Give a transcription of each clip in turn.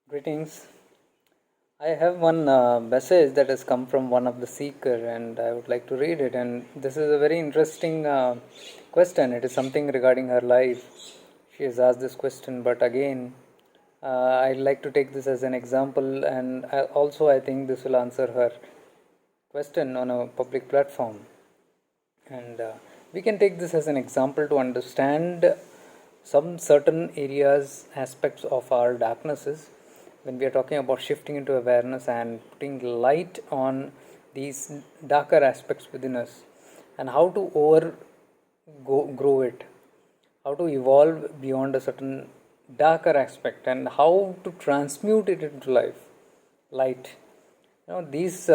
Greetings. I have one message that has come from one of the seeker, and I would like to read it. And this is a very interesting question. It is something regarding her life. She has asked this question, but again, I'd like to take this as an example, and I think this will answer her question on a public platform. And we can take this as an example to understand some certain areas, aspects of our darknesses when we are talking about shifting into awareness and putting light on these darker aspects within us, and how to grow it, how to evolve beyond a certain darker aspect, and how to transmute it into light. These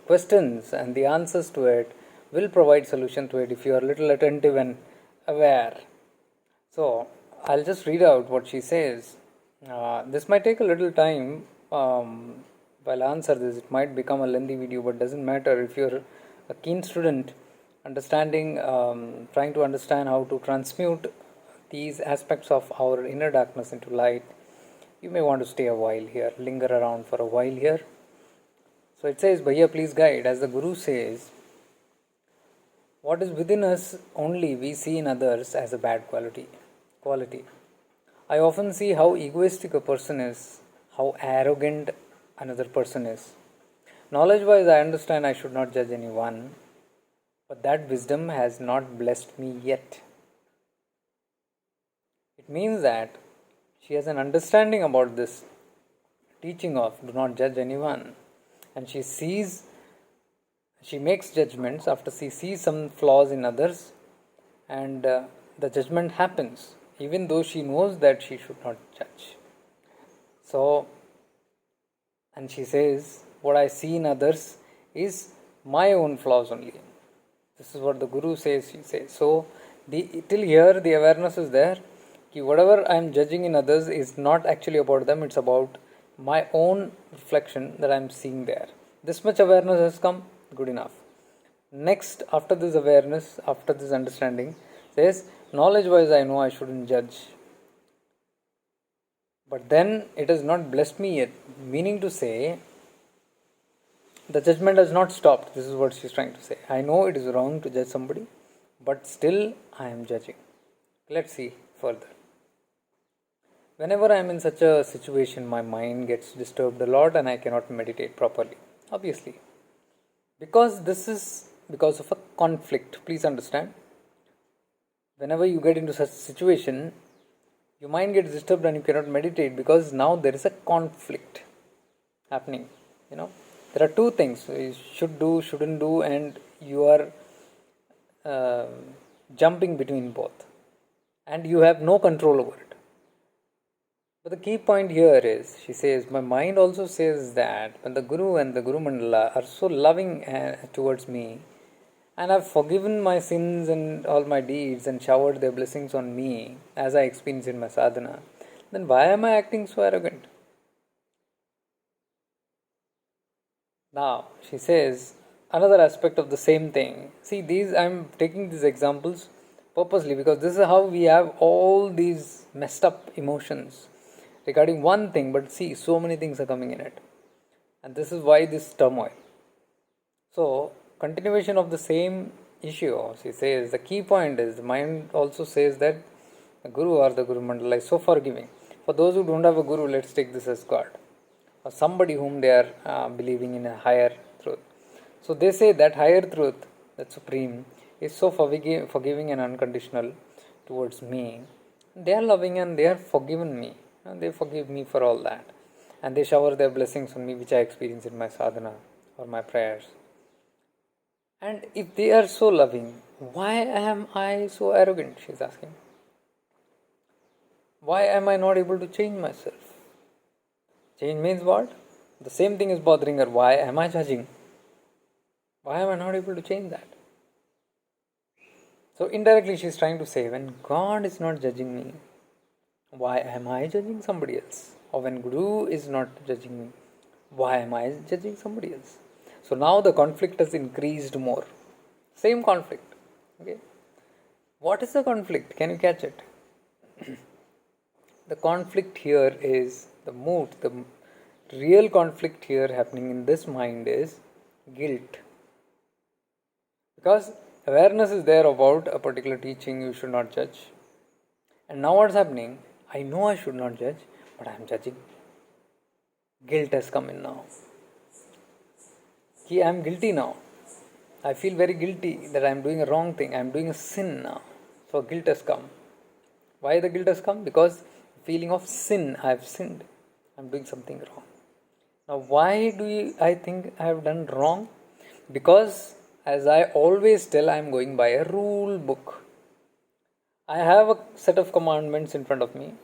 questions and the answers to it will provide solution to it if you are a little attentive and aware. So I'll just read out what she says. This might take a little time. While I answer this, it might become a lengthy video, but doesn't matter. If you're a keen student, trying to understand how to transmute these aspects of our inner darkness into light, you may want to stay a while here, linger around for a while here. So it says, Bhaiya, please guide. As the Guru says, what is within us only we see in others as a bad quality. I often see how egoistic a person is, how arrogant another person is. Knowledge-wise, I understand I should not judge anyone, but that wisdom has not blessed me yet. It means that she has an understanding about this teaching of do not judge anyone, and she makes judgments after she sees some flaws in others, and the judgment happens even though she knows that she should not judge. So, and she says, what I see in others is my own flaws only. This is what the Guru says, she says. So, till here the awareness is there. Whatever I am judging in others is not actually about them, it's about my own reflection that I am seeing there. This much awareness has come, good enough. Next, after this awareness, after this understanding, says, knowledge-wise I know I shouldn't judge. But then it has not blessed me yet. Meaning to say, the judgment has not stopped. This is what she's trying to say. I know it is wrong to judge somebody, but still I am judging. Let's see further. Whenever I am in such a situation, my mind gets disturbed a lot and I cannot meditate properly. Obviously. Because this is because of a conflict. Please understand. Whenever you get into such a situation, your mind gets disturbed and you cannot meditate because now there is a conflict happening. There are two things you should do, shouldn't do, and you are jumping between both, and you have no control over it. But the key point here is, she says, my mind also says that when the Guru and the Guru Mandala are so loving towards me, and have forgiven my sins and all my deeds and showered their blessings on me as I experience in my sadhana, then why am I acting so arrogant? Now, she says, another aspect of the same thing. See, I'm taking these examples purposely because this is how we have all these messed up emotions regarding one thing, but see, so many things are coming in it. And this is why this turmoil. So, continuation of the same issue, she says, the key point is, the mind also says that the Guru or the Guru Mandala is so forgiving. For those who don't have a Guru, let's take this as God, or somebody whom they are believing in a higher truth. So they say that higher truth, that supreme, is so forgiving and unconditional towards me. They are loving and they are forgiven me. And they forgive me for all that. And they shower their blessings on me, which I experience in my sadhana or my prayers. And if they are so loving, why am I so arrogant? She's asking. Why am I not able to change myself? Change means what? The same thing is bothering her. Why am I judging? Why am I not able to change that? So indirectly she's trying to say, when God is not judging me, why am I judging somebody else? Or when Guru is not judging me, why am I judging somebody else? So now the conflict has increased more. Same conflict. Okay. What is the conflict? Can you catch it? the conflict here is the mood. The real conflict here happening in this mind is guilt. Because awareness is there about a particular teaching, you should not judge. And now what's happening? I know I should not judge, but I am judging. Guilt has come in now. I am guilty now. I feel very guilty that I am doing a wrong thing. I am doing a sin now. So guilt has come. Why the guilt has come? Because feeling of sin. I have sinned. I am doing something wrong. Now why do I think I have done wrong? Because as I always tell, I am going by a rule book. I have a set of commandments in front of me.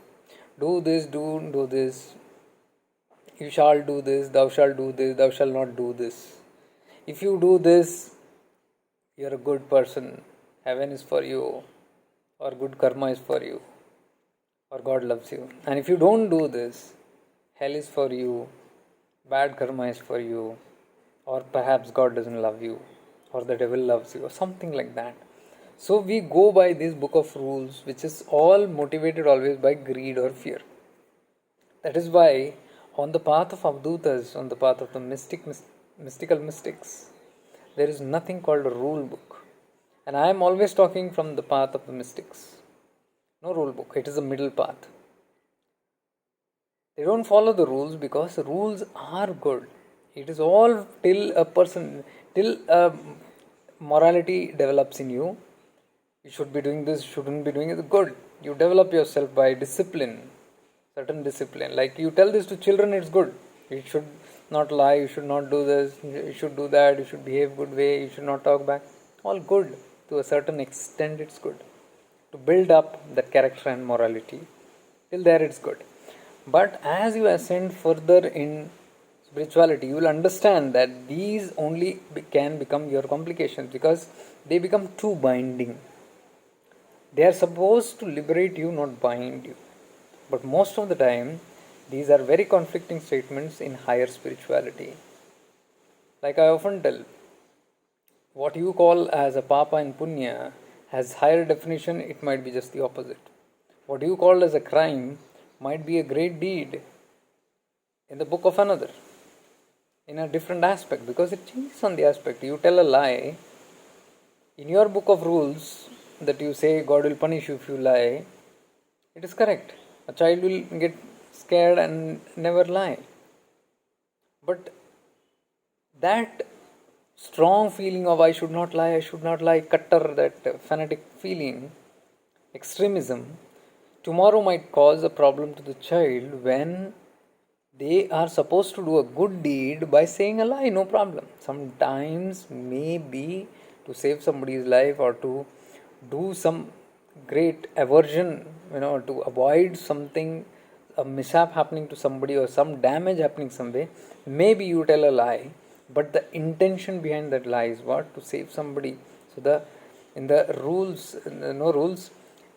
Do this, do this. You shall do this, thou shalt do this, thou shalt not do this. If you do this, you are a good person. Heaven is for you, or good karma is for you, or God loves you. And if you don't do this, hell is for you, bad karma is for you, or perhaps God doesn't love you, or the devil loves you, or something like that. So we go by this book of rules, which is all motivated always by greed or fear. That is why on the path of Avdutas, on the path of the mystical mystics, there is nothing called a rule book. And I am always talking from the path of the mystics. No rule book, it is a middle path. They don't follow the rules because the rules are good. It is all till a morality develops in you. You should be doing this, shouldn't be doing it. Good. You develop yourself by discipline, certain discipline. Like you tell this to children, it's good. You should not lie, you should not do this, you should do that, you should behave good way, you should not talk back. All good. To a certain extent, it's good. To build up that character and morality. Till there, it's good. But as you ascend further in spirituality, you will understand that these only can become your complications because they become too binding. They are supposed to liberate you, not bind you. But most of the time, these are very conflicting statements in higher spirituality. Like I often tell, what you call as a papa and punya has higher definition, it might be just the opposite. What you call as a crime might be a great deed in the book of another, in a different aspect, because it changes on the aspect. You tell a lie, in your book of rules that you say God will punish you if you lie, it is correct. A child will get scared and never lie. But that strong feeling of I should not lie, cutter, that fanatic feeling, extremism, tomorrow might cause a problem to the child when they are supposed to do a good deed by saying a lie, no problem. Sometimes maybe to save somebody's life or to do some great aversion, to avoid something, a mishap happening to somebody or some damage happening somewhere, maybe you tell a lie, but the intention behind that lie is what? To save somebody. So in the rules,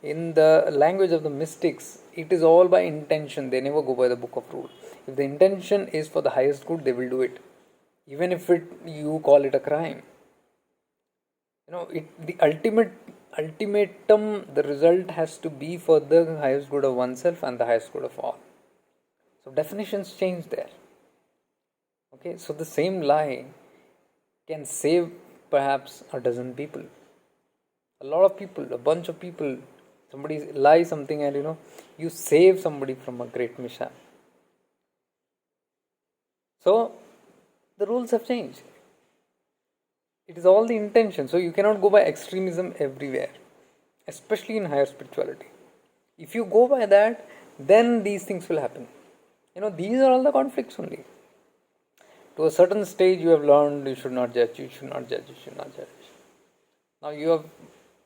in the language of the mystics, it is all by intention. They never go by the book of rules. If the intention is for the highest good, they will do it, even if you call it a crime. The ultimatum, the result has to be for the highest good of oneself and the highest good of all. So definitions change there. Okay, so the same lie can save perhaps a dozen people, a lot of people, a bunch of people. Somebody lies something and you save somebody from a great mishap. So the rules have changed. It is all the intention. So you cannot go by extremism everywhere, especially in higher spirituality. If you go by that, then these things will happen. These are all the conflicts only. To a certain stage you have learned you should not judge, you should not judge, you should not judge. Now you have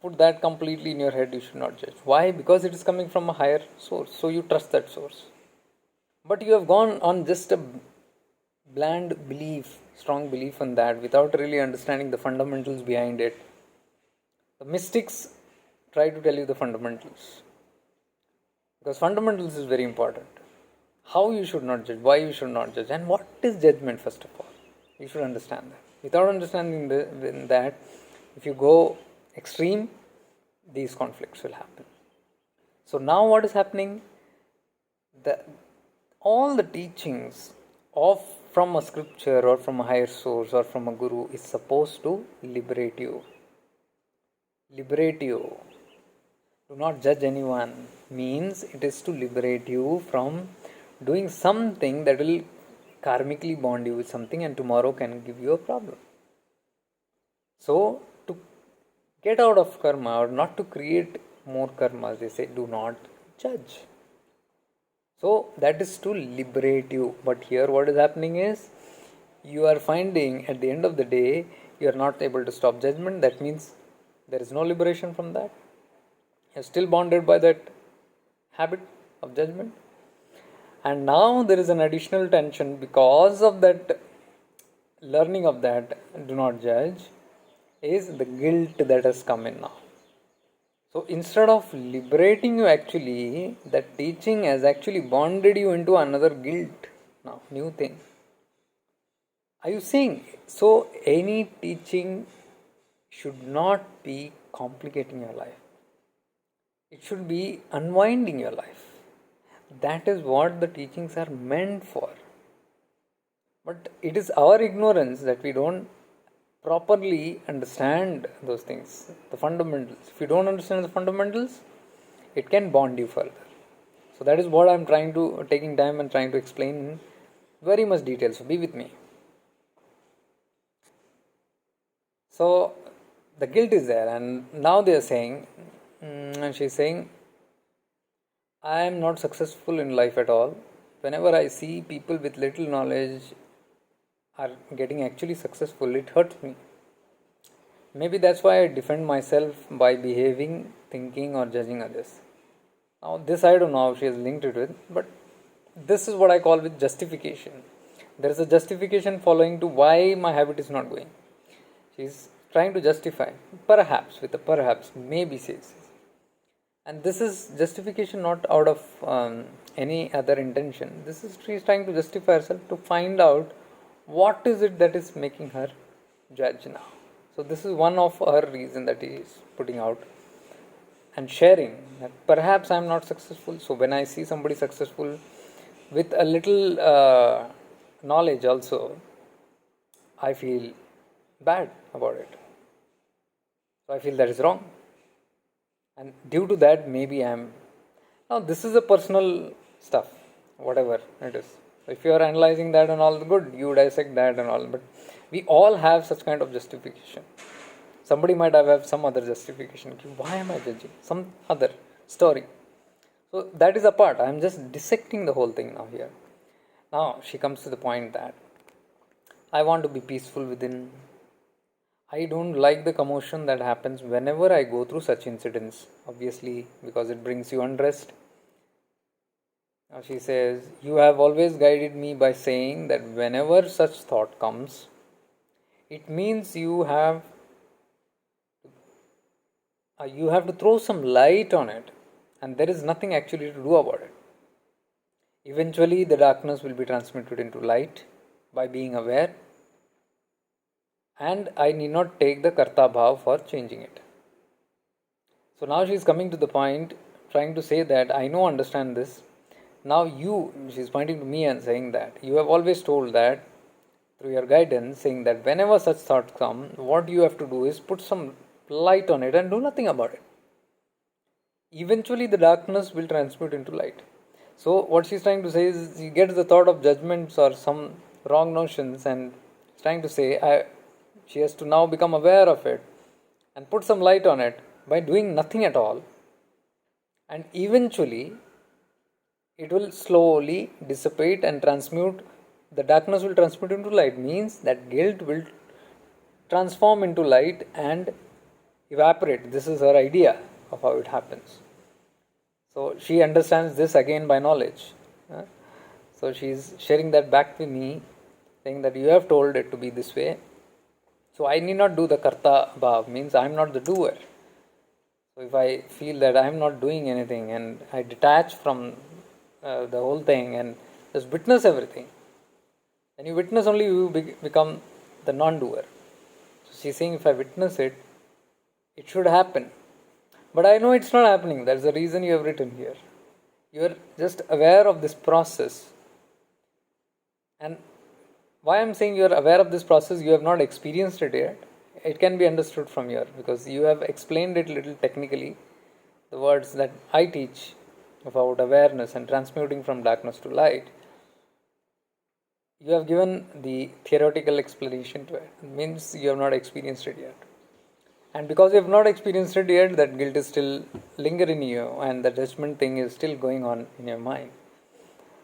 put that completely in your head, you should not judge. Why? Because it is coming from a higher source. So you trust that source. But you have gone on just a bland belief, strong belief in that without really understanding the fundamentals behind it. The mystics try to tell you the fundamentals. Because fundamentals is very important. How you should not judge, why you should not judge, and what is judgment first of all. You should understand that. Without understanding that, if you go extreme, these conflicts will happen. So now what is happening? the all the teachings of from a scripture or from a higher source or from a guru is supposed to liberate you. Liberate you. Do not judge anyone means it is to liberate you from doing something that will karmically bond you with something and tomorrow can give you a problem. So, to get out of karma or not to create more karma, they say do not judge. So, that is to liberate you. But here, what is happening is you are finding at the end of the day you are not able to stop judgment. That means there is no liberation from that. You are still bonded by that habit of judgment. And now there is an additional tension because of that learning of that do not judge is the guilt that has come in now. So instead of liberating you, actually that teaching has actually bonded you into another guilt now, new thing. Are you seeing? So any teaching should not be complicating your life. It should be unwinding your life. That is what the teachings are meant for. But it is our ignorance that we don't properly understand those things, the fundamentals. If you don't understand the fundamentals, it can bond you further. So that is what I'm taking time and trying to explain in very much detail. So be with me. So the guilt is there, and now they are saying, and she's saying, I am not successful in life at all. Whenever I see people with little knowledge are getting actually successful, it hurts me. Maybe that's why I defend myself by behaving, thinking, or judging others. Now, this I don't know how she has linked it with, but this is what I call with justification. There is a justification following to why my habit is not going. She's trying to justify, perhaps, with a perhaps, maybe says. And this is justification not out of any other intention. She's trying to justify herself to find out what is it that is making her judge now. So this is one of her reason that he is putting out and sharing that perhaps I am not successful. So when I see somebody successful with a little knowledge also, I feel bad about it. So I feel that is wrong. And due to that, maybe I am. Now, this is a personal stuff, whatever it is. If you are analyzing that and all, good, you dissect that and all. But we all have such kind of justification. Somebody might have some other justification. Why am I judging? Some other story. So that is apart. I am just dissecting the whole thing now here. Now, she comes to the point that I want to be peaceful within. I don't like the commotion that happens whenever I go through such incidents, obviously, because it brings you unrest. Now she says, you have always guided me by saying that whenever such thought comes, it means you have to throw some light on it, and there is nothing actually to do about it. Eventually, the darkness will be transmuted into light by being aware. And I need not take the karta bhav for changing it. So now she is coming to the point, trying to say that I know, understand this. Now she is pointing to me and saying that you have always told that through your guidance, saying that whenever such thoughts come, what you have to do is put some light on it and do nothing about it. Eventually the darkness will transmute into light. So what she is trying to say is, you get the thought of judgments or some wrong notions, and trying to say she has to now become aware of it and put some light on it by doing nothing at all. And eventually, it will slowly dissipate and transmute. The darkness will transmute into light, means that guilt will transform into light and evaporate. This is her idea of how it happens. So she understands this again by knowledge. So she is sharing that back with me, saying that you have told it to be this way. So I need not do the karta bhav, means I am not the doer. So if I feel that I am not doing anything and I detach from the whole thing and just witness everything, then you witness only, you become the non-doer. So she's saying if I witness it, it should happen. But I know it's not happening. That's the reason you have written here. You are just aware of this process. And why I'm saying you are aware of this process, you have not experienced it yet. It can be understood from here because you have explained it little technically. The words that I teach about awareness and transmuting from darkness to light, you have given the theoretical explanation to it. It means you have not experienced it yet. And because you have not experienced it yet, that guilt is still lingering in you and the judgment thing is still going on in your mind.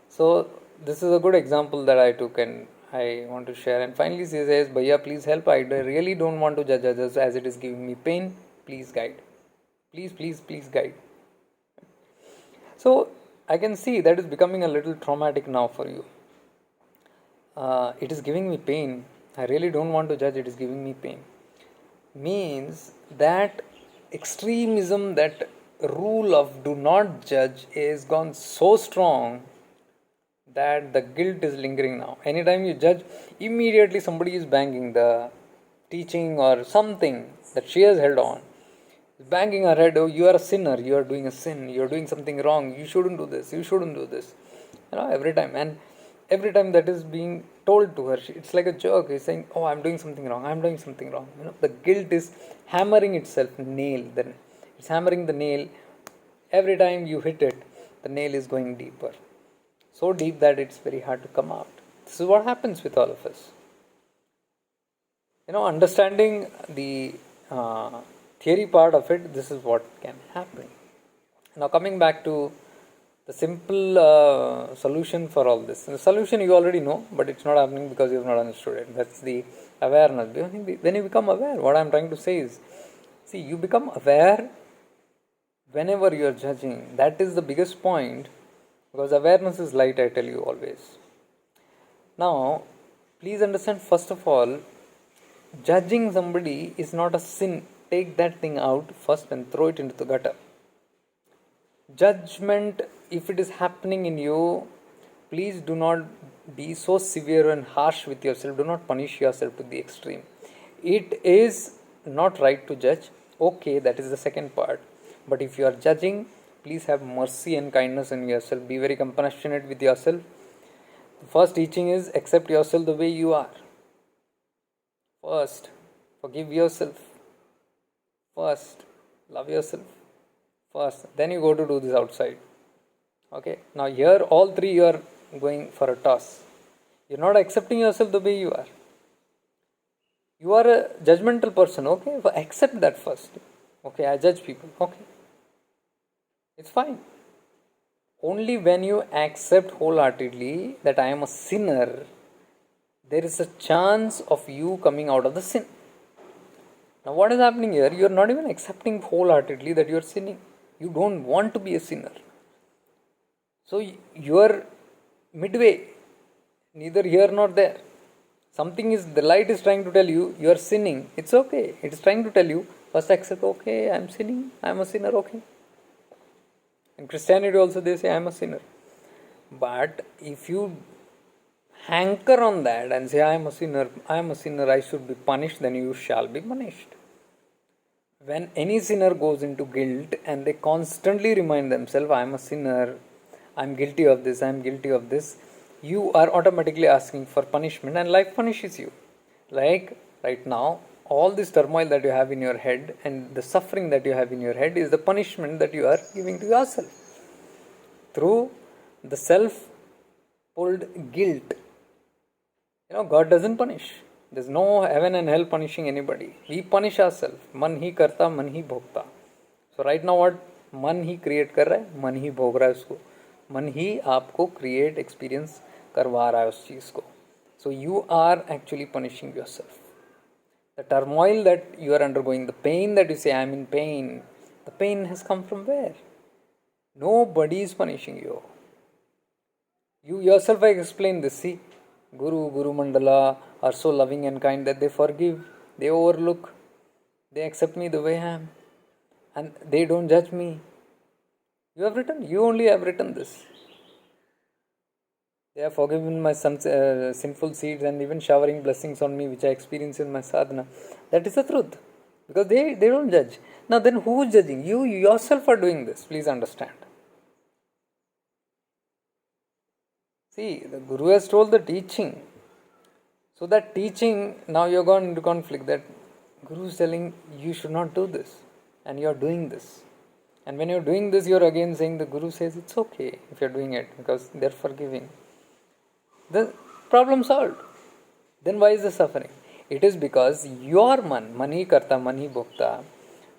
So this is a good example that I took and I want to share. And finally she says, Bhaiya, please help. I really don't want to judge others as it is giving me pain. Please guide. Please guide. So I can see that is becoming a little traumatic now for you. It is giving me pain. I really don't want to judge. It is giving me pain. Means that extremism, that rule of do not judge is gone so strong that the guilt is lingering now. Anytime you judge, immediately somebody is banging the teaching or something that she has held on. Banging her head, oh, you are a sinner, you are doing a sin, you are doing something wrong, you shouldn't do this, you shouldn't do this. Every time. And every time that is being told to her, it's like a joke. He's saying, oh, I'm doing something wrong, I'm doing something wrong. The guilt is hammering itself, nail. Then it's hammering the nail. Every time you hit it, the nail is going deeper. So deep that it's very hard to come out. This is what happens with all of us. Understanding the theory part of it, this is what can happen. Now coming back to the simple solution for all this. The solution you already know, but it's not happening because you have not understood it. That's the awareness. When you become aware, what I'm trying to say is, see, you become aware whenever you are judging. That is the biggest point, because awareness is light, I tell you always. Now, please understand, first of all, judging somebody is not a sin. Take that thing out first and throw it into the gutter. Judgment, if it is happening in you, please do not be so severe and harsh with yourself. Do not punish yourself to the extreme. It is not right to judge. Okay, that is the second part. But if you are judging, please have mercy and kindness in yourself. Be very compassionate with yourself. The first teaching is accept yourself the way you are. First, forgive yourself. First, love yourself. First, then you go to do this outside. Okay, now here all three you are going for a toss. You're not accepting yourself the way you are. You are a judgmental person. Okay, but accept that first. Okay, I judge people. Okay, it's fine. Only when you accept wholeheartedly that I am a sinner, there is a chance of you coming out of the sin. Now what is happening here? You are not even accepting wholeheartedly that you are sinning. You don't want to be a sinner. So you are midway, neither here nor there. The light is trying to tell you, you are sinning. It's okay. It is trying to tell you, first accept, okay, I am sinning. I am a sinner, okay. In Christianity also they say I am a sinner. But if you hanker on that and say I am a sinner, I should be punished, then you shall be punished. When any sinner goes into guilt and they constantly remind themselves, I am a sinner, I am guilty of this, I am guilty of this, you are automatically asking for punishment and life punishes you. Like right now, all this turmoil that you have in your head and the suffering that you have in your head is the punishment that you are giving to yourself through the self-pulled guilt. God doesn't punish. There's no heaven and hell punishing anybody. We punish ourselves. Man hi karta, man hi bhogta. So right now what? Man hi create कर रहा है, मन ही भोग रहा है उसको. मन ही आपको create experience करवा रहा है उस चीज़ को. So you are actually punishing yourself. The turmoil that you are undergoing, the pain that you say, I am in pain, the pain has come from where? Nobody is punishing you. You yourself have explained this. See, Guru Mandala are so loving and kind that they forgive, they overlook, they accept me the way I am, and they don't judge me. You only have written this. They have forgiven my sinful seeds and even showering blessings on me, which I experience in my sadhana. That is the truth. Because they don't judge. Now then who is judging? You yourself are doing this. Please understand. See, the Guru has told the teaching. So that teaching, now you're gone into conflict. That Guru is telling you should not do this, and you're doing this. And when you're doing this, you're again saying the Guru says it's okay if you're doing it because they're forgiving. The problem solved. Then why is the suffering? It is because your mani karta, mani bhokta,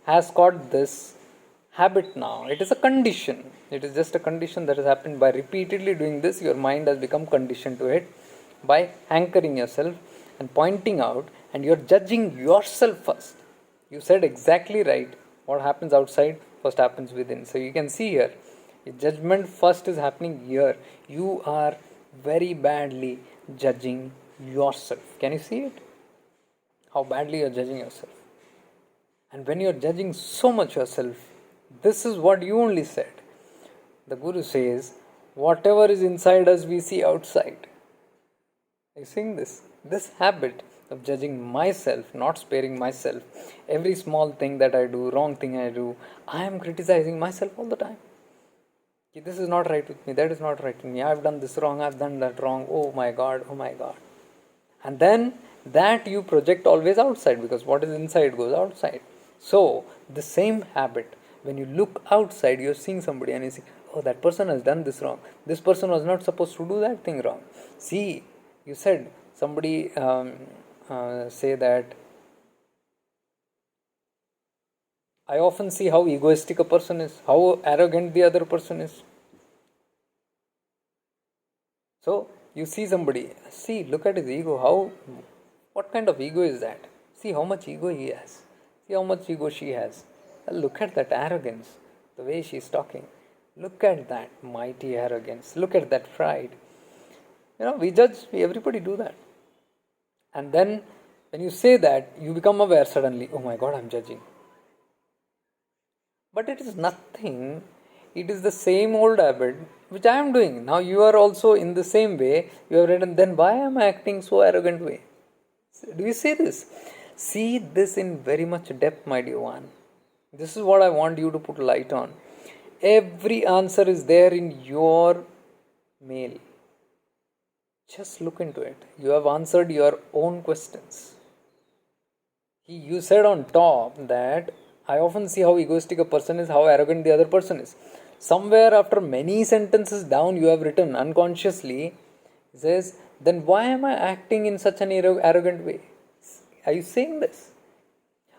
has got this habit now. It is a condition. It is just a condition that has happened by repeatedly doing this. Your mind has become conditioned to it by anchoring yourself and pointing out, and you're judging yourself first. You said exactly right. What happens outside first happens within. So you can see here, judgment first is happening here. You are very badly judging yourself. Can you see it? How badly you're judging yourself. And when you're judging so much yourself, this is what you only said. The Guru says, whatever is inside us, we see outside. Are you seeing this? This habit of judging myself, not sparing myself, every small thing that I do, wrong thing I do, I am criticizing myself all the time. This is not right with me, that is not right with me, I've done this wrong, I've done that wrong, oh my God, oh my God. And then that you project always outside, because what is inside goes outside. So, the same habit, when you look outside, you're seeing somebody and you see, oh, that person has done this wrong. This person was not supposed to do that thing wrong. See, you said, somebody say that, I often see how egoistic a person is, how arrogant the other person is. So, you see somebody, see, look at his ego, what kind of ego is that? See how much ego he has. See how much ego she has. Look at that arrogance, the way she is talking. Look at that mighty arrogance. Look at that pride. We judge, everybody do that. And then, when you say that, you become aware suddenly, oh my God, I'm judging. But it is nothing. It is the same old habit which I am doing. Now you are also in the same way. You have written, then why am I acting so arrogant way? Do you see this? See this in very much depth, my dear one. This is what I want you to put light on. Every answer is there in your mail. Just look into it. You have answered your own questions. You said on top that I often see how egoistic a person is, how arrogant the other person is. Somewhere after many sentences down, you have written unconsciously, says, then why am I acting in such an arrogant way? Are you saying this?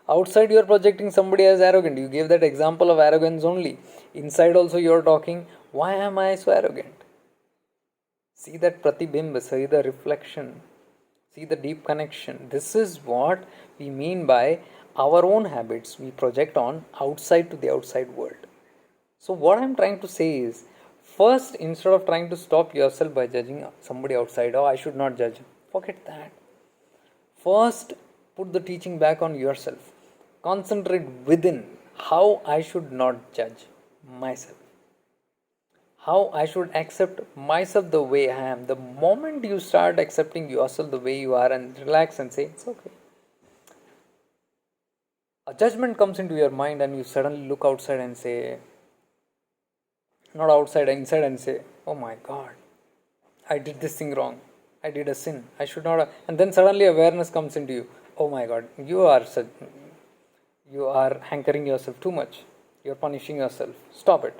Outside you are projecting somebody as arrogant. You gave that example of arrogance only. Inside also you are talking, why am I so arrogant? See that pratibimba, see the reflection, see the deep connection. This is what we mean by our own habits we project on outside to the outside world. So what I'm trying to say is, first, instead of trying to stop yourself by judging somebody outside, oh, I should not judge, forget that. First, put the teaching back on yourself. Concentrate within how I should not judge myself. How I should accept myself the way I am. The moment you start accepting yourself the way you are and relax and say, it's okay. A judgment comes into your mind and you suddenly look outside and say, not outside, inside, and say, oh my God, I did this thing wrong. I did a sin. I should not have. And then suddenly awareness comes into you. Oh my God, you are hankering yourself too much. You are punishing yourself. Stop it.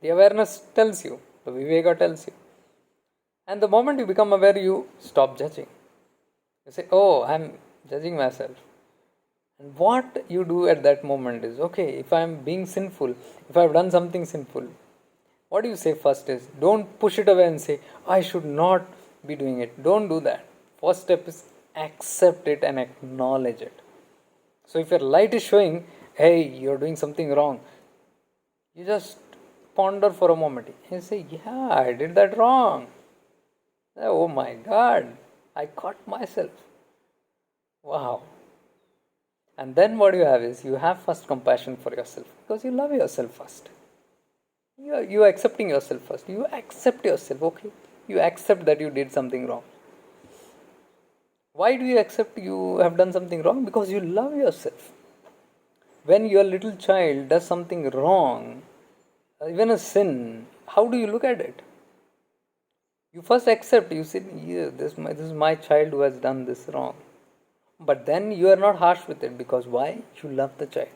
The awareness tells you. The Viveka tells you. And the moment you become aware, you stop judging. You say, oh, I'm judging myself. And what you do at that moment is, okay, if I'm being sinful, if I've done something sinful, what do you say first is, don't push it away and say, I should not be doing it. Don't do that. First step is accept it and acknowledge it. So if your light is showing, hey, you're doing something wrong, you just ponder for a moment. You say, yeah, I did that wrong. Oh my God, I caught myself. Wow. And then what you have is, you have first compassion for yourself because you love yourself first. You are accepting yourself first. You accept yourself, okay? You accept that you did something wrong. Why do you accept you have done something wrong? Because you love yourself. When your little child does something wrong, even a sin, how do you look at it? You first accept, you say, yeah, this is my child who has done this wrong. But then you are not harsh with it, because why? You love the child.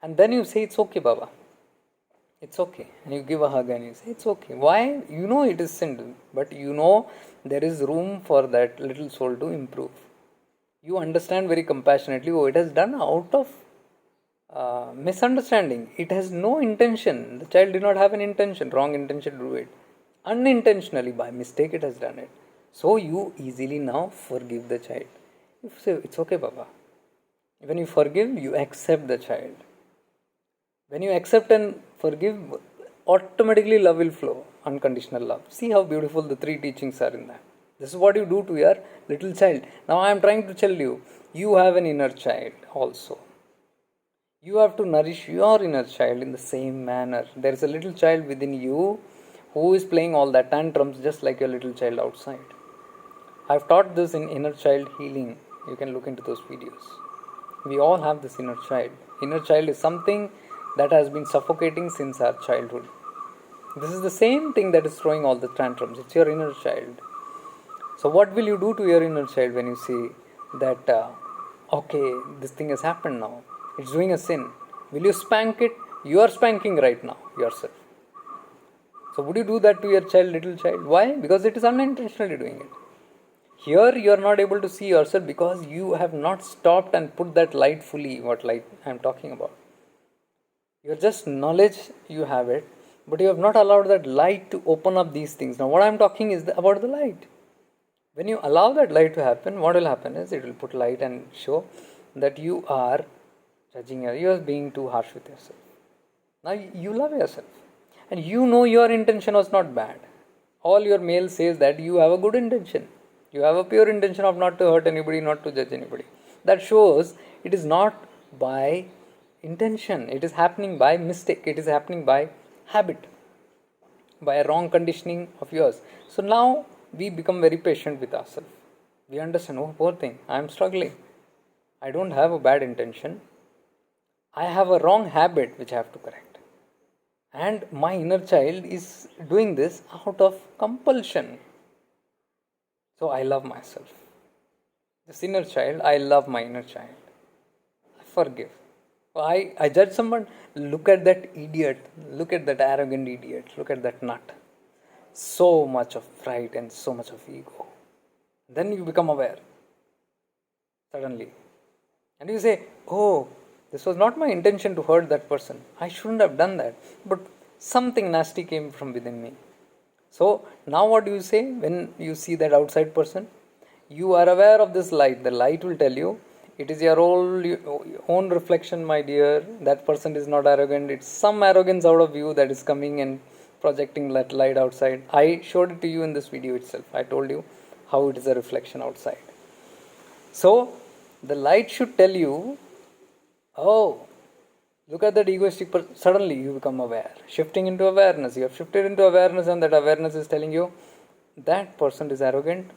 And then you say, it's okay, Baba. It's okay. And you give a hug and you say, it's okay. Why? You know it is sin, but you know there is room for that little soul to improve. You understand very compassionately, oh, it has done out of misunderstanding. It has no intention. The child did not have an intention, wrong intention to do it. Unintentionally, by mistake, it has done it. So you easily now forgive the child. You say, it's okay, Baba. When you forgive, you accept the child. When you accept and forgive, automatically love will flow. Unconditional love. See how beautiful the three teachings are in that. This is what you do to your little child. Now I am trying to tell you, you have an inner child also. You have to nourish your inner child in the same manner. There is a little child within you who is playing all that tantrums just like your little child outside. I've taught this in inner child healing. You can look into those videos. We all have this inner child. Inner child is something that has been suffocating since our childhood. This is the same thing that is throwing all the tantrums. It's your inner child. So what will you do to your inner child when you see that, okay, this thing has happened now. It's doing a sin. Will you spank it? You are spanking right now yourself. So would you do that to your child, little child? Why? Because it is unintentionally doing it. Here you are not able to see yourself because you have not stopped and put that light fully. What light I am talking about? You are just knowledge, you have it, but you have not allowed that light to open up these things. Now what I am talking is about the light. When you allow that light to happen, what will happen is it will put light and show that you are judging, you are being too harsh with yourself. Now you love yourself and you know your intention was not bad. All your mail says that you have a good intention. You have a pure intention of not to hurt anybody, not to judge anybody. That shows it is not by intention. It is happening by mistake. It is happening by habit, by a wrong conditioning of yours. So now we become very patient with ourselves. We understand, oh, poor thing, I am struggling. I don't have a bad intention. I have a wrong habit which I have to correct. And my inner child is doing this out of compulsion. So I love myself. This inner child, I love my inner child. I forgive. I judge someone, look at that idiot, look at that arrogant idiot, look at that nut. So much of pride and so much of ego. Then you become aware. Suddenly. And you say, oh, this was not my intention to hurt that person. I shouldn't have done that. But something nasty came from within me. So now what do you say when you see that outside person? You are aware of this light. The light will tell you, it is your own reflection, my dear. That person is not arrogant. It's some arrogance out of you that is coming and projecting that light outside. I showed it to you in this video itself. I told you how it is a reflection outside. So the light should tell you, oh, look at that egoistic person. Suddenly you become aware. Shifting into awareness. You have shifted into awareness and that awareness is telling you, that person is arrogant.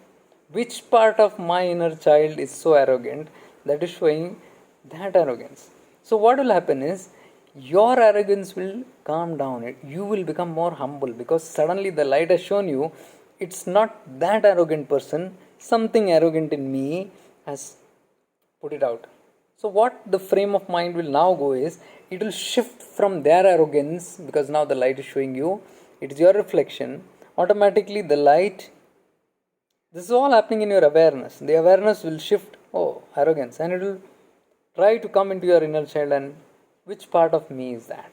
Which part of my inner child is so arrogant that is showing that arrogance? So what will happen is, your arrogance will calm down. You will become more humble because suddenly the light has shown you, it's not that arrogant person. Something arrogant in me has put it out. So what the frame of mind will now go is, it will shift from their arrogance, because now the light is showing you, it is your reflection. Automatically the light, this is all happening in your awareness. The awareness will shift, oh, arrogance, and it will try to come into your inner child, and which part of me is that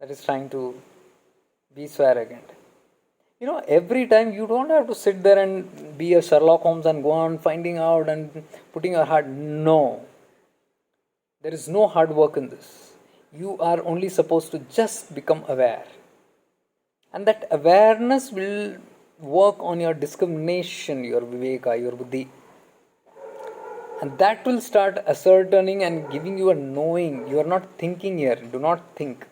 is trying to be so arrogant? You know, every time you don't have to sit there and be a Sherlock Holmes and go on finding out and putting your heart. No. There is no hard work in this. You are only supposed to just become aware. And that awareness will work on your discrimination, your viveka, your buddhi. And that will start ascertaining and giving you a knowing. You are not thinking here. Do not think.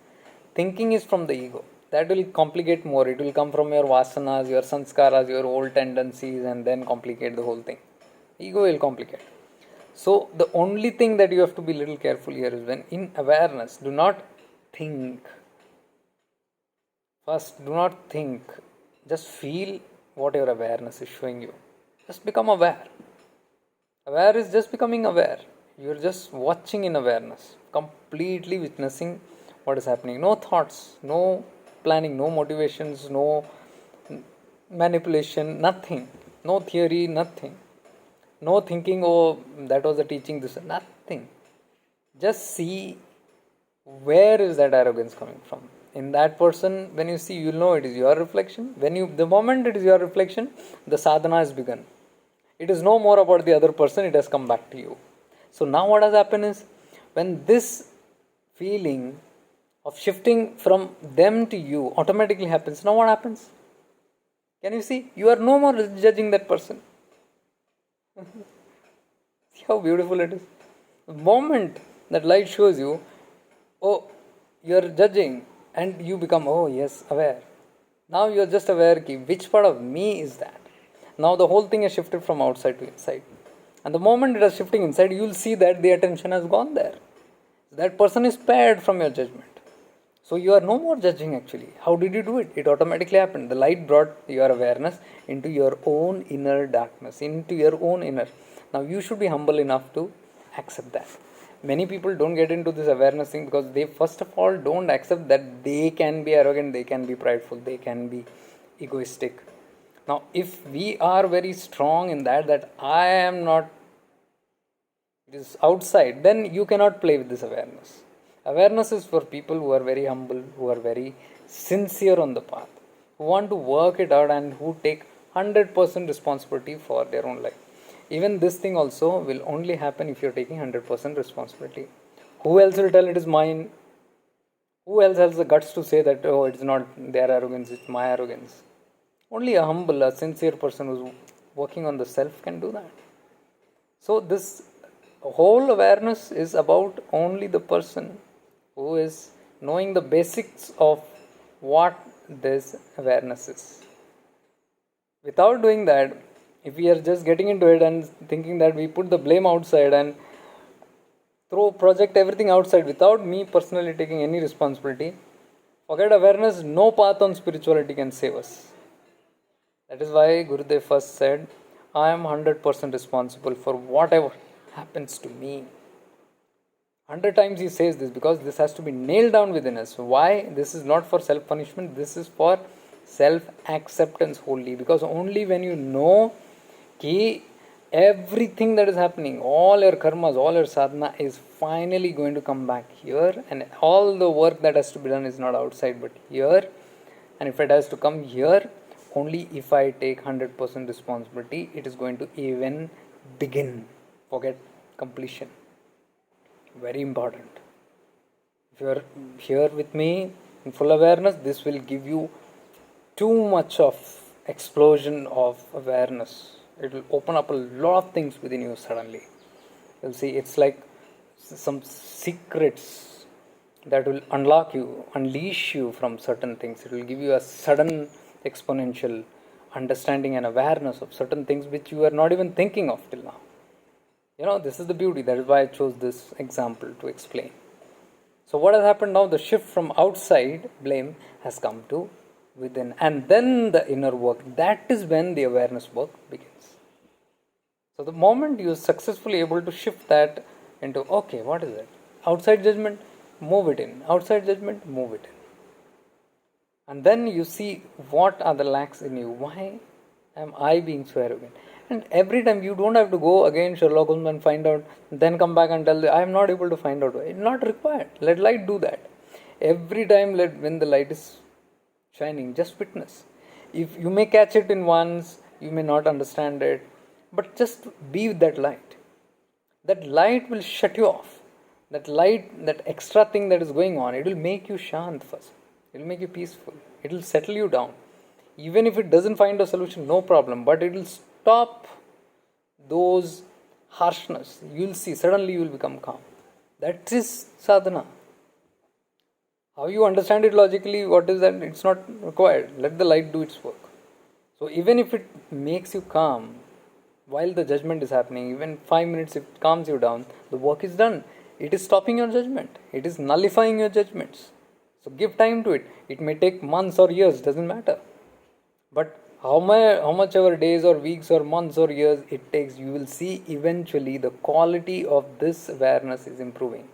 Thinking is from the ego. That will complicate more. It will come from your vasanas, your sanskaras, your old tendencies, and then complicate the whole thing. Ego will complicate. So the only thing that you have to be little careful here is when in awareness, do not think. First, do not think, just feel what your awareness is showing you. Just become aware. Aware is just becoming aware. You're just watching in awareness, completely witnessing what is happening. No thoughts, no planning, no motivations, no manipulation, nothing. No theory, nothing. No thinking, oh, that was a teaching, this, nothing. Just see where is that arrogance coming from. In that person, when you see, you'll know it is your reflection. The moment it is your reflection, the sadhana has begun. It is no more about the other person, it has come back to you. So now what has happened is, when this feeling of shifting from them to you automatically happens, now what happens? Can you see? You are no more judging that person. See how beautiful it is? The moment that light shows you, oh, you are judging, and you become, oh yes, aware. Now you are just aware, which part of me is that? Now the whole thing has shifted from outside to inside. And the moment it is shifting inside, you will see that the attention has gone there. That person is spared from your judgment. So you are no more judging actually. How did you do it? It automatically happened. The light brought your awareness into your own inner darkness, into your own inner. Now you should be humble enough to accept that. Many people don't get into this awareness thing because they first of all don't accept that they can be arrogant, they can be prideful, they can be egoistic. Now if we are very strong in that I am not, it is outside, then you cannot play with this awareness. Awareness is for people who are very humble, who are very sincere on the path, who want to work it out and who take 100% responsibility for their own life. Even this thing also will only happen if you're taking 100% responsibility. Who else will tell it is mine? Who else has the guts to say that, oh, it's not their arrogance, it's my arrogance? Only a humble, a sincere person who's working on the self can do that. So this whole awareness is about only the person who is knowing the basics of what this awareness is. Without doing that, if we are just getting into it and thinking that we put the blame outside and project everything outside without me personally taking any responsibility, forget awareness, no path on spirituality can save us. That is why Gurudev first said, I am 100% responsible for whatever happens to me. 100 times he says this because this has to be nailed down within us. Why? This is not for self-punishment, this is for self-acceptance wholly. Because only when you know that everything that is happening, all your karmas, all your sadhana is finally going to come back here, and all the work that has to be done is not outside but here, and if it has to come here, only if I take 100% responsibility, it is going to even begin. Forget completion. Very important. If you are here with me in full awareness, this will give you too much of explosion of awareness. It will open up a lot of things within you suddenly. You'll see it's like some secrets that will unleash you from certain things. It will give you a sudden exponential understanding and awareness of certain things which you are not even thinking of till now. This is the beauty. That is why I chose this example to explain. So what has happened now? The shift from outside blame has come to within, and then the inner work. That is when the awareness work begins. So the moment you are successfully able to shift that into, okay, what is it? Outside judgment, move it in. Outside judgment, move it in. And then you see what are the lacks in you. Why am I being so arrogant? And every time you don't have to go again Sherlock Holmes and find out, then come back and tell, I am not able to find out. It's not required. Let light do that. Every time when the light is shining, just witness. If you may catch it in once, you may not understand it, but just be with that light. That light will shut you off. That light, that extra thing that is going on, it will make you shant first. It will make you peaceful. It will settle you down. Even if it doesn't find a solution, no problem, but it will stop those harshness. You will see, suddenly you will become calm. That is sadhana. How you understand it logically, what is that? It's not required. Let the light do its work. So even if it makes you calm while the judgment is happening, even 5 minutes if it calms you down, the work is done. It is stopping your judgment. It is nullifying your judgments. So give time to it. It may take months or years, doesn't matter. But how much ever days or weeks or months or years it takes, you will see eventually the quality of this awareness is improving.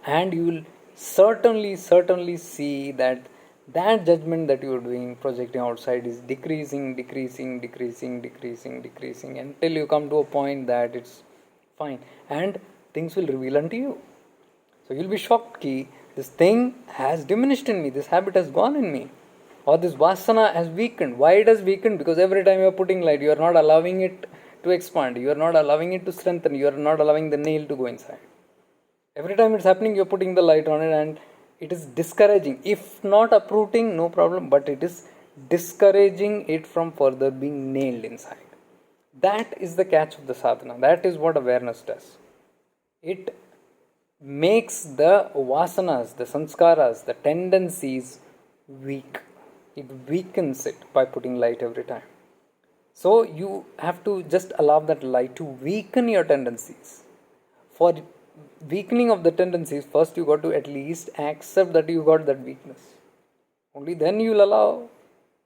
And you will certainly see that judgment that you are doing, projecting outside, is decreasing until you come to a point that it's fine and things will reveal unto you. So you'll be shocked ki this thing has diminished in me, this habit has gone in me, or this vasana has weakened. Why it has weakened? Because every time you are putting light, you are not allowing it to expand, you are not allowing it to strengthen, you are not allowing the nail to go inside. Every time it's happening, you're putting the light on it and it is discouraging. If not uprooting, no problem, but it is discouraging it from further being nailed inside. That is the catch of the sadhana. That is what awareness does. It makes the vasanas, the sanskaras, the tendencies weak. It weakens it by putting light every time. So you have to just allow that light to weaken your tendencies. For weakening of the tendencies, first you got to at least accept that you got that weakness. Only then you will allow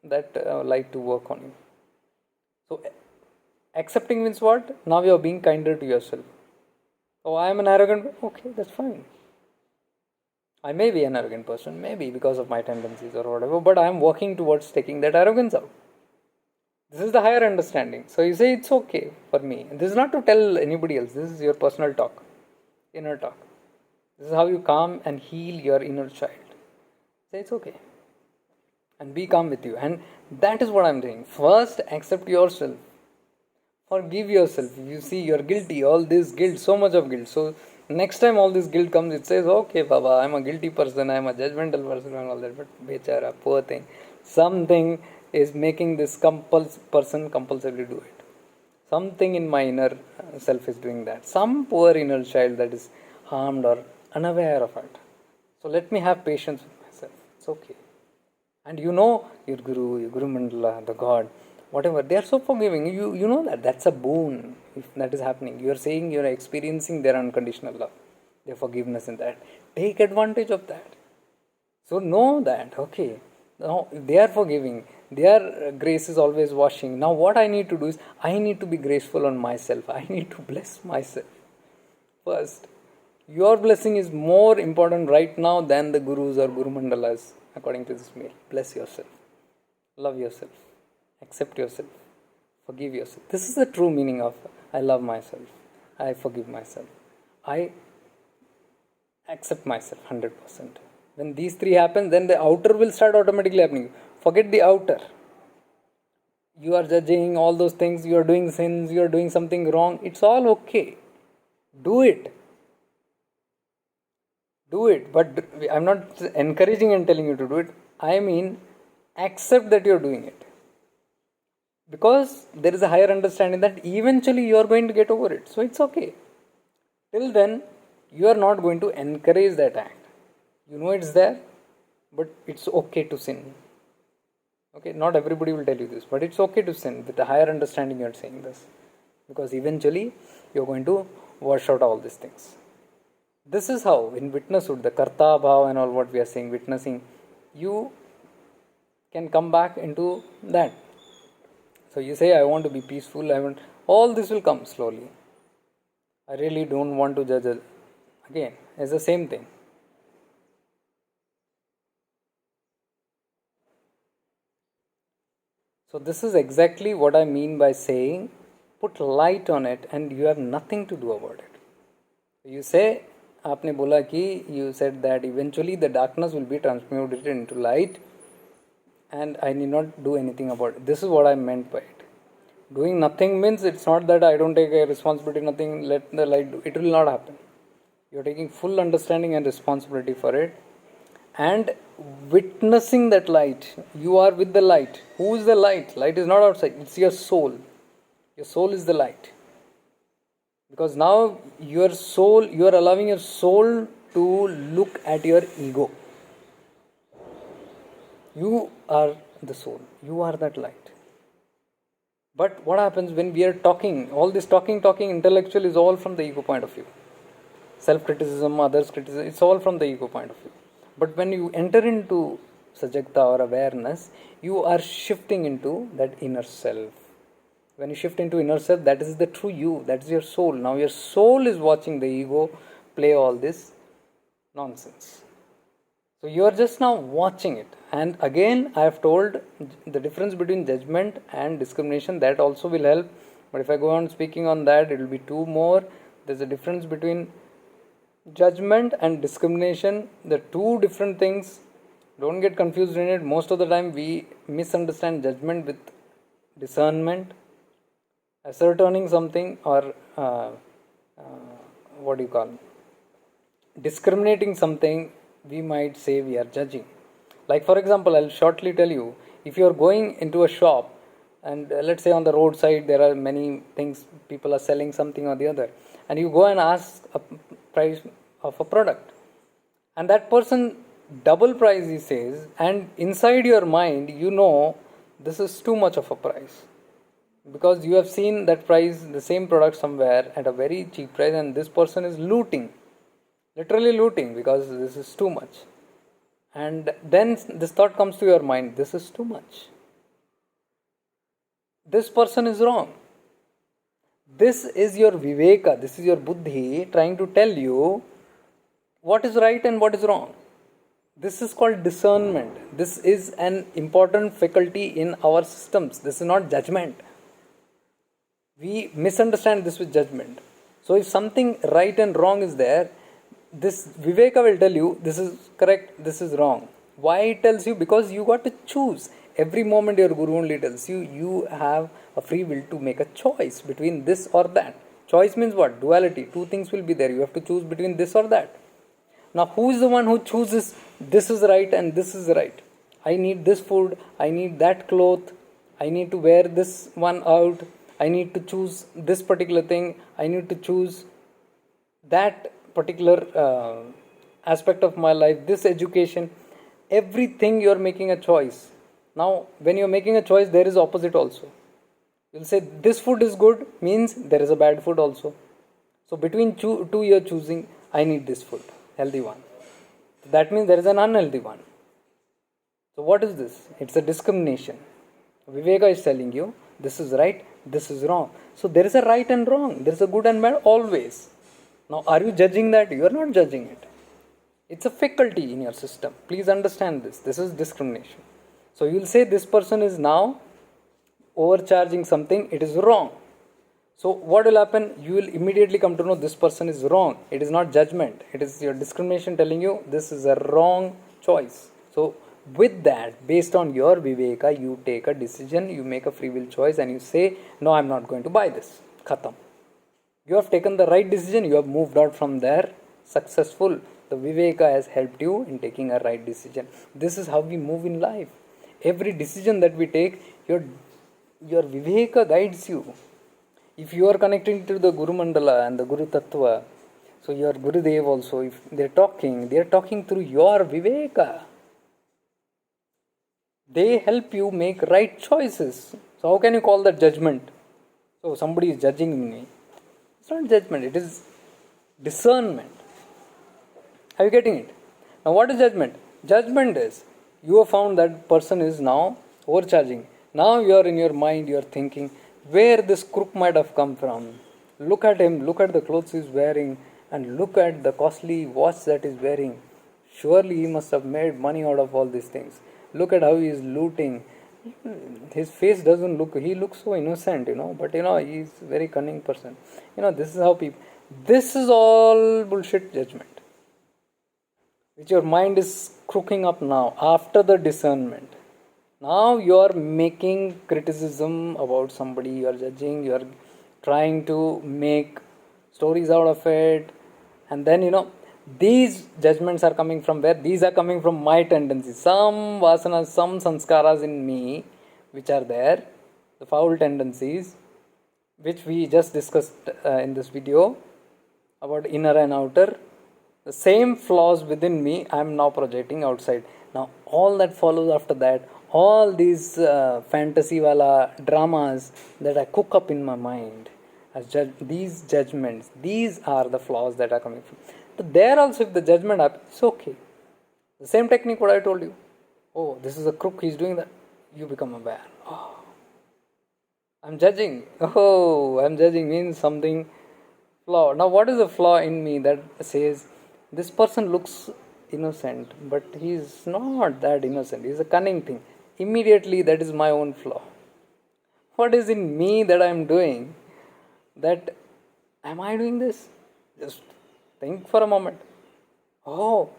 that light to work on you. So accepting means what? Now you are being kinder to yourself. Oh, I am an arrogant. Okay, that's fine. I may be an arrogant person, maybe because of my tendencies or whatever, but I am working towards taking that arrogance out. This is the higher understanding. So you say it's okay for me. And this is not to tell anybody else. This is your personal talk, inner talk. This is how you calm and heal your inner child. Say it's okay. And be calm with you. And that is what I'm doing. First, accept yourself. Forgive yourself. You see, you're guilty. All this guilt, so much of guilt. So next time all this guilt comes, it says, okay, Baba, I'm a guilty person. I'm a judgmental person and all that. But bechara, poor thing. Something is making this person compulsively do it. Something in my inner self is doing that. Some poor inner child that is harmed or unaware of it. So let me have patience with myself. It's okay. And you know your Guru, your Guru Mandala, the God, whatever, they are so forgiving. You know that. That's a boon if that is happening. You are saying you are experiencing their unconditional love, their forgiveness in that. Take advantage of that. So know that, okay, now they are forgiving. Their grace is always washing. Now what I need to do is, I need to be graceful on myself. I need to bless myself. First, your blessing is more important right now than the Gurus or Guru Mandalas, according to this meal. Bless yourself. Love yourself. Accept yourself. Forgive yourself. This is the true meaning of I love myself. I forgive myself. I accept myself 100%. When these three happen, then the outer will start automatically happening. Forget the outer. You are judging all those things, you are doing sins, you are doing something wrong. It's all okay. Do it. Do it. But I'm not encouraging and telling you to do it. I mean, accept that you are doing it. Because there is a higher understanding that eventually you are going to get over it. So it's okay. Till then, you are not going to encourage that act. You know it's there, but it's okay to sin. Okay, not everybody will tell you this, but it's okay to sin. With a higher understanding, you are saying this. Because eventually, you are going to wash out all these things. This is how, in witnesshood, the karta bhav and all what we are saying, witnessing, you can come back into that. So you say, I want to be peaceful, all this will come slowly. I really don't want to judge. Again, it's the same thing. So this is exactly what I mean by saying, put light on it and you have nothing to do about it. You say, आपने बोला कि, you said that eventually the darkness will be transmuted into light and I need not do anything about it. This is what I meant by it. Doing nothing means it's not that I don't take a responsibility, nothing, let the light do. It will not happen. You're taking full understanding and responsibility for it. And witnessing that light. You are with the light. Who is the light? Light is not outside. It's your soul. Your soul is the light. Because now your soul, you are allowing your soul to look at your ego. You are the soul. You are that light. But what happens when we are talking? All this talking intellectual is all from the ego point of view. Self-criticism, others' criticism, it's all from the ego point of view. But when you enter into Sajakta or awareness, you are shifting into that inner self. When you shift into inner self, that is the true you, that is your soul. Now your soul is watching the ego play all this nonsense. So you are just now watching it. And again, I have told the difference between judgment and discrimination, that also will help. But if I go on speaking on that, it will be two more. There's a difference between judgment and discrimination. The two different things. Don't get confused in it. Most of the time we misunderstand judgment with discernment, ascertaining something, or what do you call it? Discriminating something. We might say we are judging. Like for example, I'll shortly tell you, if you are going into a shop and let's say on the roadside there are many things, people are selling something or the other, and you go and ask a price of a product, and that person double price he says, and inside your mind you know this is too much of a price, because you have seen that price, the same product somewhere at a very cheap price, and this person is looting, literally looting, because this is too much. And then this thought comes to your mind, this is too much, this person is wrong. This is your viveka, this is your buddhi trying to tell you what is right and what is wrong. This is called discernment. This is an important faculty in our systems. This is not judgment. We misunderstand this with judgment. So if something right and wrong is there, this viveka will tell you this is correct, this is wrong. Why it tells you? Because you got to choose. Every moment your guru only tells you, you have a free will to make a choice between this or that. Choice means what? Duality. Two things will be there. You have to choose between this or that. Now who is the one who chooses this is right and this is right? I need this food, I need that cloth, I need to wear this one out, I need to choose this particular thing, I need to choose that particular aspect of my life, this education. Everything you are making a choice. Now when you are making a choice, there is opposite also. You will say this food is good, means there is a bad food also. So between two you are choosing, I need this food, healthy one. That means there is an unhealthy one. So what is this? It's a discrimination. Viveka is telling you this is right, this is wrong. So there is a right and wrong, there is a good and bad always. Now are you judging that? You are not judging it. It's a faculty in your system. Please understand this. This is discrimination. So you will say this person is now overcharging something, it is wrong. So what will happen? You will immediately come to know this person is wrong. It is not judgment. It is your discrimination telling you this is a wrong choice. So with that, based on your viveka, you take a decision, you make a free will choice, and you say, no, I am not going to buy this. Khatam. You have taken the right decision, you have moved out from there successful. The viveka has helped you in taking a right decision. This is how we move in life. Every decision that we take, your viveka guides you. If you are connecting to the Guru Mandala and the Guru Tattva, so your Gurudev also, if they are talking through your viveka. They help you make right choices. So how can you call that judgment? So somebody is judging me. It's not judgment, it is discernment. Are you getting it? Now what is judgment? Judgment is, you have found that person is now overcharging. Now you are in your mind, you are thinking, where this crook might have come from. Look at him, look at the clothes he is wearing, and look at the costly watch that he is wearing. Surely he must have made money out of all these things. Look at how he is looting. His face doesn't look, he looks so innocent, but he is a very cunning person. This is how people, this is all bullshit judgment, which your mind is crooking up now after the discernment. Now you are making criticism about somebody, you are judging, you are trying to make stories out of it, and then these judgments are coming from where? These are coming from my tendencies, some vasanas, some sanskaras in me which are there, the foul tendencies which we just discussed in this video about inner and outer. The same flaws within me I am now projecting outside. Now all that follows after that, all these fantasy wala dramas that I cook up in my mind as these judgments, these are the flaws that are coming from. So there also if the judgment happens, it's okay. The same technique what I told you. Oh, this is a crook, he's doing that. You become aware. Oh, I'm judging. Oh, I'm judging means something flaw. Now, what is the flaw in me that says this person looks innocent, but he's not that innocent? He's a cunning thing. Immediately, that is my own flaw. What is in me that I'm doing? That am I doing this? Just think for a moment. Oh,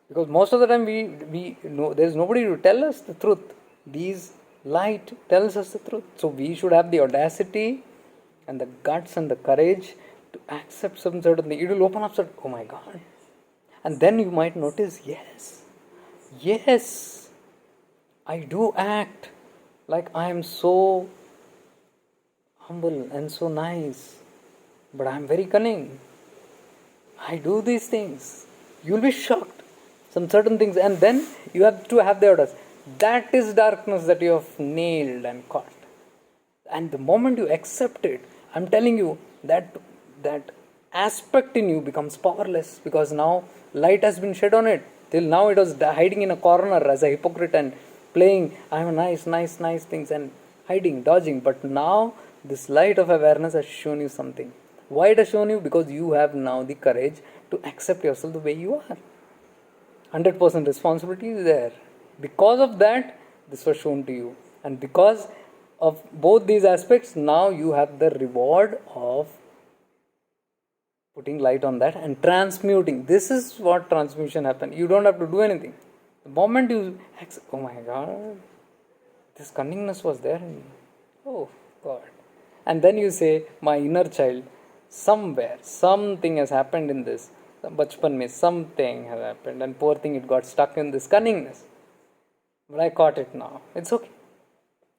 because most of the time we know there's nobody to tell us the truth. These light tells us the truth. So we should have the audacity and the guts and the courage to accept some certain thing. It will open up, oh my God. And then you might notice, yes, I do act like I am so humble and so nice, but I am very cunning. I do these things. You will be shocked. Some certain things, and then you have to have the audacity. That is darkness that you have nailed and caught. And the moment you accept it, I'm telling you that aspect in you becomes powerless, because now light has been shed on it. Till now it was hiding in a corner as a hypocrite and playing, I'm a nice things and hiding, dodging. But now this light of awareness has shown you something. Why it has shown you? Because you have now the courage to accept yourself the way you are. 100% responsibility is there. Because of that, this was shown to you. And because of both these aspects, now you have the reward of putting light on that and transmuting. This is what transmutation happens. You don't have to do anything. The moment you accept, oh my God, this cunningness was there in me. Oh God. And then you say, my inner child, somewhere, something has happened in this. Bachpan mein something has happened, and poor thing, it got stuck in this cunningness. But I caught it now. It's okay.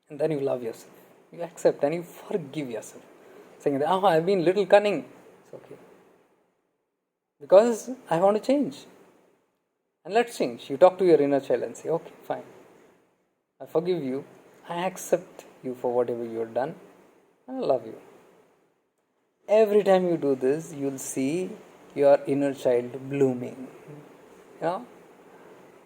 And then you love yourself. You accept and you forgive yourself. Saying that, oh, I've been little cunning. It's okay. Because I want to change. And let's change. You talk to your inner child and say, okay, fine. I forgive you. I accept you for whatever you have done. And I love you. Every time you do this, you'll see your inner child blooming. You know?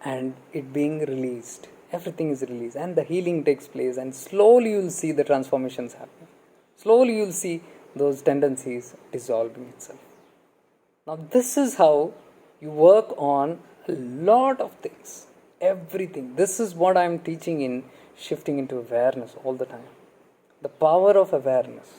And it being released. Everything is released. And the healing takes place. And slowly you'll see the transformations happen. Slowly you'll see those tendencies dissolving itself. Now this is how you work on a lot of things. Everything. This is what I am teaching in shifting into awareness all the time. The power of awareness.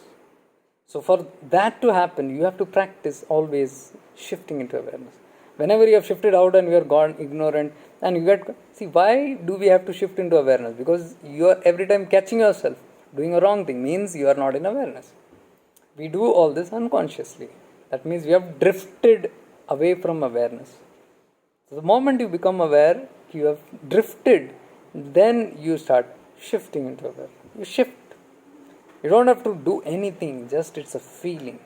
So for that to happen, you have to practice always shifting into awareness. Whenever you have shifted out and you are gone ignorant, and you get, see, why do we have to shift into awareness? Because you are every time catching yourself doing a wrong thing, means you are not in awareness. We do all this unconsciously. That means we have drifted away from awareness. So the moment you become aware, you have drifted, then you start shifting into awareness. You shift. You don't have to do anything, just it's a feeling.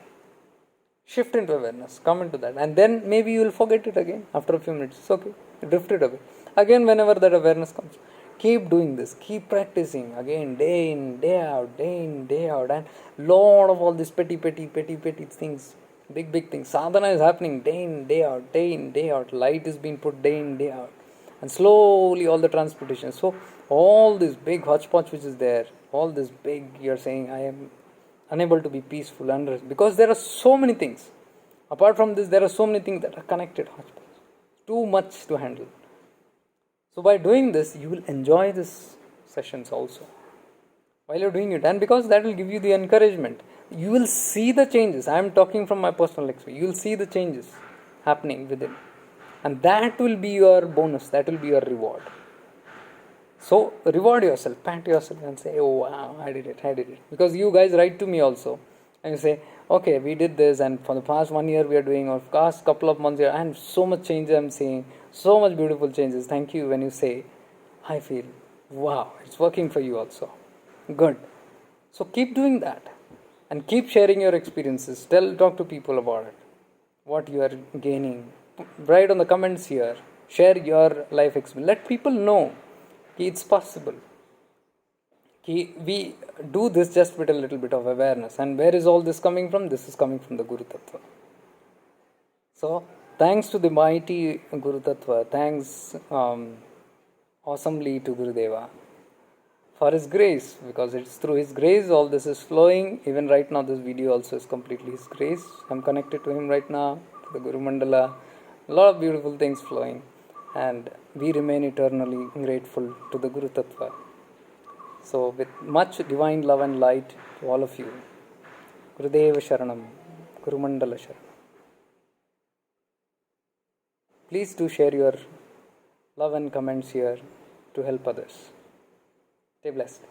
Shift into awareness, come into that, and then maybe you will forget it again after a few minutes. It's okay, you drifted away. Again, whenever that awareness comes, keep doing this, keep practicing again, day in, day out, and lot of all these petty things, big things. Sadhana is happening day in, day out. Light is being put day in, day out, and slowly all the transmutation. So all this big hodgepodge which is there, all this big, you're saying, I am unable to be peaceful, because there are so many things. Apart from this, there are so many things that are connected. Too much to handle. So by doing this, you will enjoy these sessions also. While you're doing it, and because that will give you the encouragement, you will see the changes. I am talking from my personal experience. You will see the changes happening within. And that will be your bonus. That will be your reward. So reward yourself, pat yourself and say, oh wow, I did it. Because you guys write to me also and you say, okay, we did this, and for the past 1 year we are doing, or past couple of months, and so much change I'm seeing, so much beautiful changes. Thank you. When you say, I feel, wow, it's working for you also. Good. So keep doing that and keep sharing your experiences. Talk to people about it, what you are gaining. Write on the comments here. Share your life experience. Let people know it's possible. We do this just with a little bit of awareness. And where is all this coming from? This is coming from the Guru Tattva. So Thanks to the mighty Guru Tattva, thanks awesomely to Gurudeva for his grace, because it's through his grace all this is flowing. Even right now, this video also is completely his grace. I'm connected to him right now, to the Guru Mandala. A lot of beautiful things flowing, and we remain eternally grateful to the Guru Tattva. So, with much divine love and light to all of you, Gurudeva Sharanam, Guru Mandala Sharanam. Please do share your love and comments here to help others. Stay blessed.